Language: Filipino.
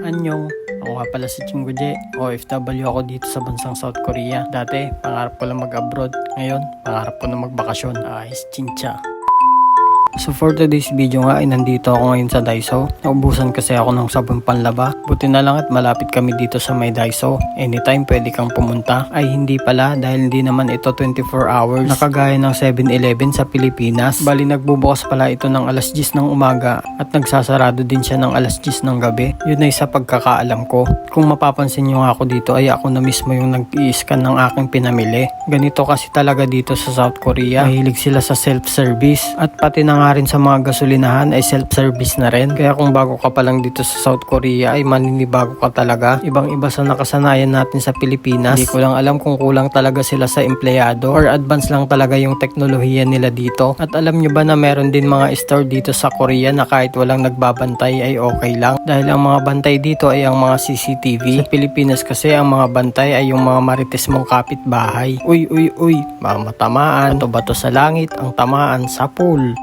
Anyong, ako nga pala si Chingguje, OFW ako dito sa bansang South Korea. Dati, pangarap ko lang mag-abroad. Ngayon, pangarap ko na magbakasyon. Ayos, chincha. So for today's video nga ay nandito ako ngayon sa Daiso. Naubusan kasi ako ng sabon panlaba. Buti na lang at malapit kami dito sa may Daiso. Anytime pwede kang pumunta. Ay hindi pala dahil hindi naman ito 24 hours. Nakagaya ng 7-Eleven sa Pilipinas. Bali nagbubukas pala ito ng alas 10 ng umaga at nagsasarado din siya ng alas 10 ng gabi. Yun ay sa pagkakaalam ko. Kung mapapansin nyo nga ako dito ay ako na mismo yung nag-i-scan ng aking pinamili. Ganito kasi talaga dito sa South Korea. Mahilig sila sa self-service at pati na nga rin sa mga gasolinahan ay self-service na rin. Kaya kung bago ka pa lang dito sa South Korea ay maninibago ka talaga. Ibang iba sa nakasanayan natin sa Pilipinas. Hindi ko lang alam kung kulang talaga sila sa empleyado or advance lang talaga yung teknolohiya nila dito. At alam nyo ba na meron din mga store dito sa Korea na kahit walang nagbabantay ay okay lang. Dahil ang mga bantay dito ay ang mga CCTV. Sa Pilipinas kasi ang mga bantay ay yung mga marites mong kapitbahay. Uy, baka matamaan. Bato-bato sa langit, ang tamaan sa pool.